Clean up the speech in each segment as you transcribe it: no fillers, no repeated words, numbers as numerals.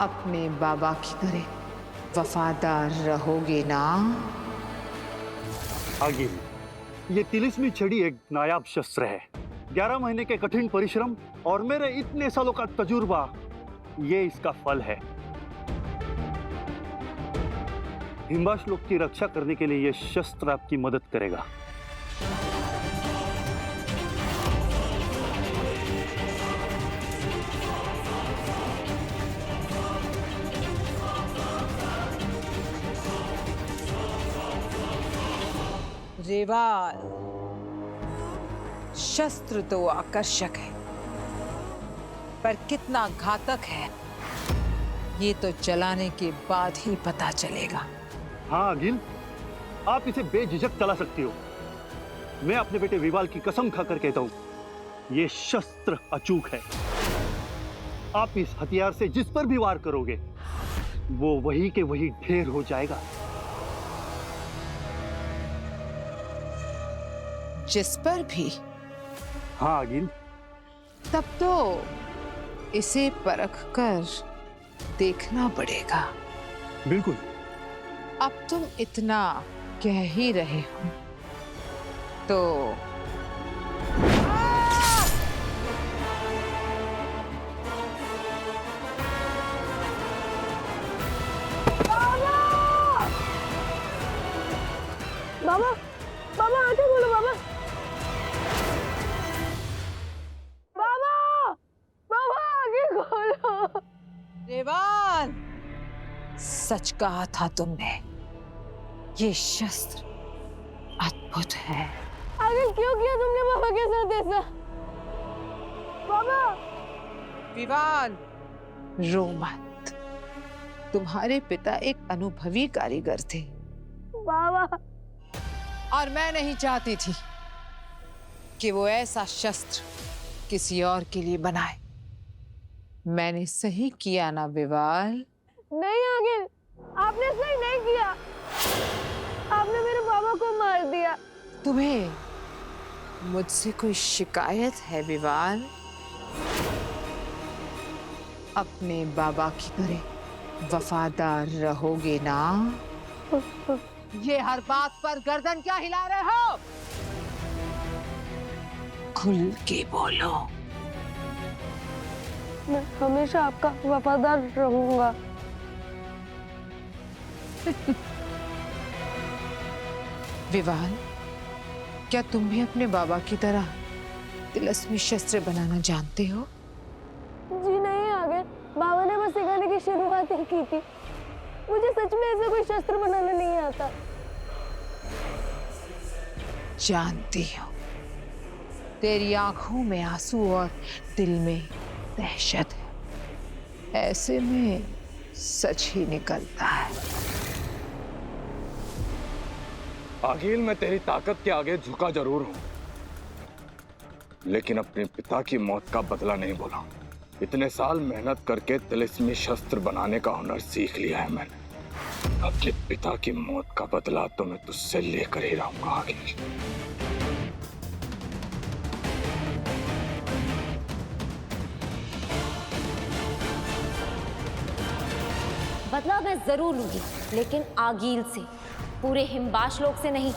अपने बाबा की तरह वफादार रहोगे ना? आगिल, ये तिलिस्मी छड़ी एक नायाब शस्त्र है। 11 महीने के कठिन परिश्रम और मेरे इतने सालों का तजुर्बा, ये इसका फल है। हिमवाश लोक की रक्षा करने के लिए यह शस्त्र आपकी मदद करेगा। रेवाल, शस्त्र तो आकर्षक है, पर कितना घातक है ये तो चलाने के बाद ही पता चलेगा। हाँ अगिल, आप इसे बेझिझक चला सकती हो। मैं अपने बेटे विवाल की कसम खाकर कहता हूं, ये शस्त्र अचूक है। आप इस हथियार से जिस पर भी वार करोगे, वो वही के वही ढेर हो जाएगा। जिस पर भी? हाँ अगिल। तब तो इसे परख कर देखना पड़ेगा। बिल्कुल। अब तुम इतना कह ही रहे हो तो बाबा, बाबा आंखें खोलो बाबा। बाबा, बाबा आंखें खोलो। रेवाल, सच कहा था तुमने, ये शस्त्र अद्भुत है। आखिर क्यों किया तुमने बाबा के साथ ऐसा? बाबा। विवाल, रो मत। तुम्हारे पिता एक अनुभवी कारीगर थे। बाबा। और मैं नहीं चाहती थी कि वो ऐसा शस्त्र किसी और के लिए बनाए। मैंने सही किया ना विवाल? नहीं आगिल, आपने सही नहीं किया। आपने मेरे बाबा को मार दिया। तुम्हें मुझसे कोई शिकायत है विवाल? अपने बाबा की तरह वफादार रहोगे ना? ये हर बात पर गर्दन क्या हिला रहे हो? खुल के बोलो। मैं हमेशा आपका वफादार रहूंगा। विवाल, क्या तुम भी अपने बाबा की तरह तिलस्मी शस्त्र बनाना जानते हो? जी नहीं आगिल, बाबा ने बस सिखाने की शुरुआत ही की थी। मुझे सच में ऐसा कोई शस्त्र बनाना नहीं आता। जानती हो, तेरी आंखों में आंसू और दिल में दहशत है। ऐसे में सच ही निकलता है। आगिल, मैं तेरी ताकत के आगे झुका जरूर हूं, लेकिन अपने पिता की मौत का बदला नहीं बोला। इतने साल मेहनत करके तिलिस्मी शस्त्र बनाने का हुनर सीख लिया है मैंने। अपने पिता की मौत का बदला तो मैं तुझसे लेकर ही रहूंगा आगिल। बदला मैं जरूर लूंगी, लेकिन आगील से, पूरे हिमवाश लोक से नहीं।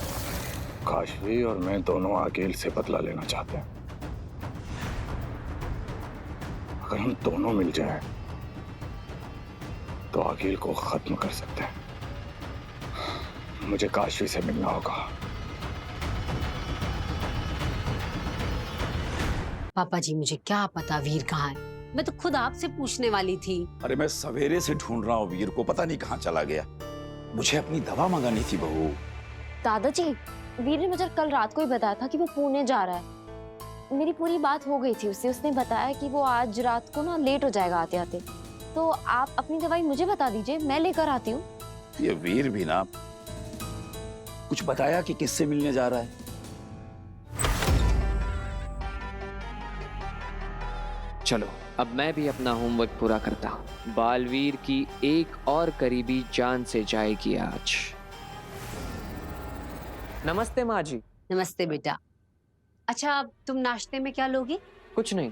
काशवी और मैं दोनों आगिल से बदला लेना चाहते हैं। अगर हम दोनों मिल जाएं, तो आगिल को खत्म कर सकते हैं। मुझे काशवी से मिलना होगा। पापा जी, मुझे क्या पता वीर कहाँ है? मैं तो खुद आपसे पूछने वाली थी। अरे मैं सवेरे से ढूंढ रहा हूँ वीर को, पता नहीं कहाँ चला गया। मुझे अपनी दवा मंगानी थी बहू। दादाजी, वीर ने मुझे कल रात को ही बताया था कि वो पुणे जा रहा है। मेरी पूरी बात हो गई थी उससे। उसने बताया कि वो आज रात को ना लेट हो जाएगा आते आते। तो आप अपनी दवाई मुझे बता दीजिए, मैं लेकर आती हूँ। ये वीर भी ना कुछ बताया कि किससे मिलने जा रहा है? चलो, अब मैं भी अपना होमवर्क पूरा करता हूँ। बालवीर की एक और करीबी जान से जाएगी आज। नमस्ते माँ जी। नमस्ते बेटा। अच्छा, अब तुम नाश्ते में क्या लोगी? कुछ नहीं,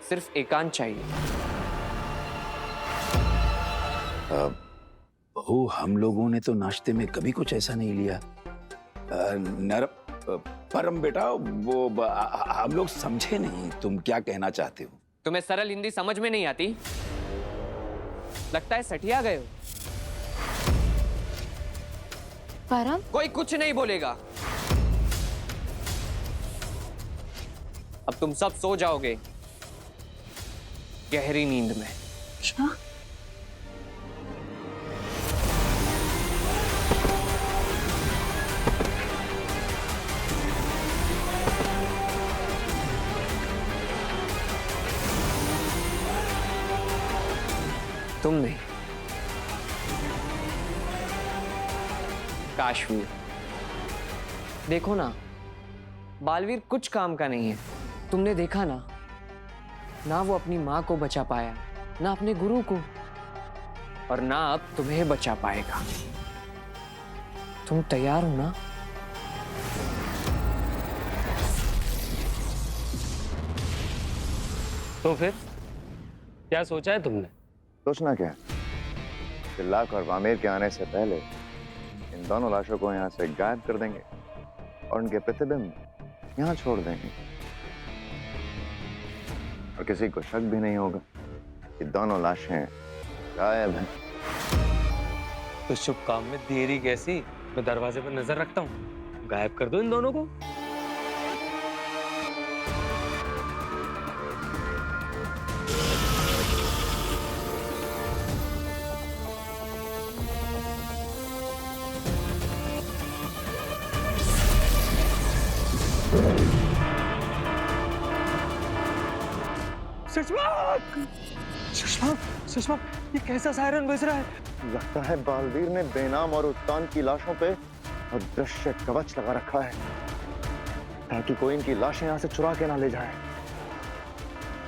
सिर्फ एकांत चाहिए। बहू, हम लोगों ने तो नाश्ते में कभी कुछ ऐसा नहीं लिया। परम बेटा, वो हम लोग समझे नहीं तुम क्या कहना चाहते हो। तुम्हें सरल हिंदी समझ में नहीं आती? लगता है सठिया गए हो। परम, कोई कुछ नहीं बोलेगा। अब तुम सब सो जाओगे गहरी नींद में। क्या? तुम नहीं, काशवीर। देखो ना, बालवीर कुछ काम का नहीं है। तुमने देखा ना, ना वो अपनी मां को बचा पाया, ना अपने गुरु को, और ना अब तुम्हें बचा पाएगा। तुम तैयार हो ना? तो फिर क्या सोचा है तुमने? सोचना क्या, चिल्लाक और वामेर के आने से पहले इन दोनों लाशों को यहाँ से गायब कर देंगे और उनके प्रतिबिंब यहाँ छोड़ देंगे, और किसी को शक भी नहीं होगा कि दोनों लाशें गायब हैं। तो शुभ काम में देरी कैसी? मैं दरवाजे पर नजर रखता हूँ, गायब कर दो इन दोनों को। सुषमा, सुषमा, ये कैसा सायरन बज रहा है? लगता है बालवीर ने बेनाम और उत्तान की लाशों पे अदृश्य कवच लगा रखा है ताकि कोई इनकी लाशें यहाँ से चुरा के ना ले जाए।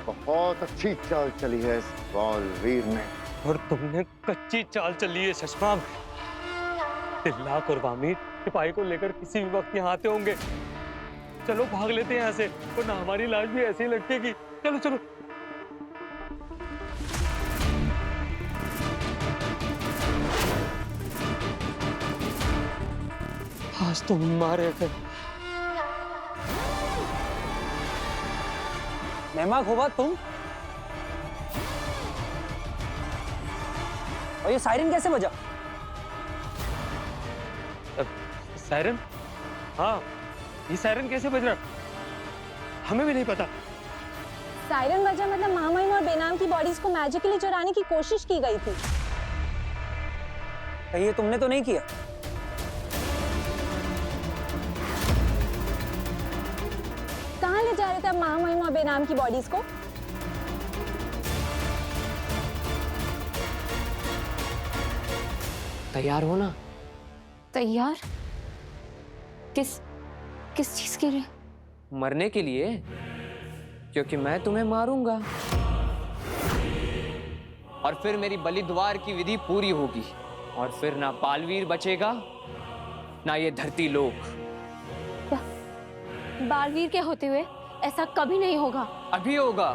बहुत अच्छी चाल चली है इस बालवीर ने। और तुमने कच्ची चाल चली है सुषमा। तिल्लाक और वामीर सिपाही को लेकर किसी भी वक्त यहाँ आते होंगे। चलो भाग लेते हैं यहाँ से, वरना हमारी लाश भी ऐसे ही लटकेगी। चलो चलो। आज तो मारे थे। मेहमान होगा तुम? और ये सायरन कैसे बजा? सायरन? हाँ, ये सायरन कैसे बज रहा? हमें भी नहीं पता। सायरन बजा मतलब महामहिम और बेनाम की बॉडीज को मैजिकली चुराने की कोशिश की गई थी। ये तुमने तो नहीं किया? कहाँ ले जा रहे थे आप महामहिम और बेनाम की बॉडीज को? तैयार हो ना? तैयार? किस चीज के लिए? मरने के लिए, क्योंकि मैं तुम्हें मारूंगा और फिर मेरी बलिद्वार की विधि पूरी होगी, और फिर ना बालवीर बचेगा ना ये धरती लोक। बालवीर के होते हुए ऐसा कभी नहीं होगा। अभी होगा,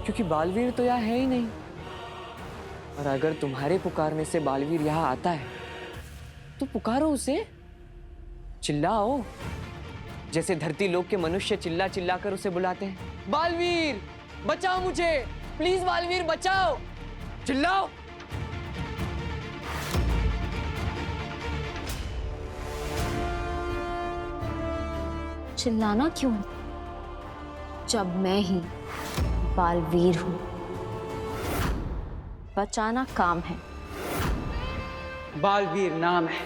क्योंकि बालवीर तो यहाँ है ही नहीं। और अगर तुम्हारे पुकारने से बालवीर यहाँ आता है तो पुकारो उसे, चिल्लाओ, जैसे धरती लोक के मनुष्य चिल्ला चिल्ला कर उसे बुलाते हैं। बालवीर बचाओ मुझे, प्लीज बालवीर बचाओ, चिल्लाओ। चिल्लाना क्यों, जब मैं ही बालवीर हूं। बचाना काम है। बालवीर नाम है,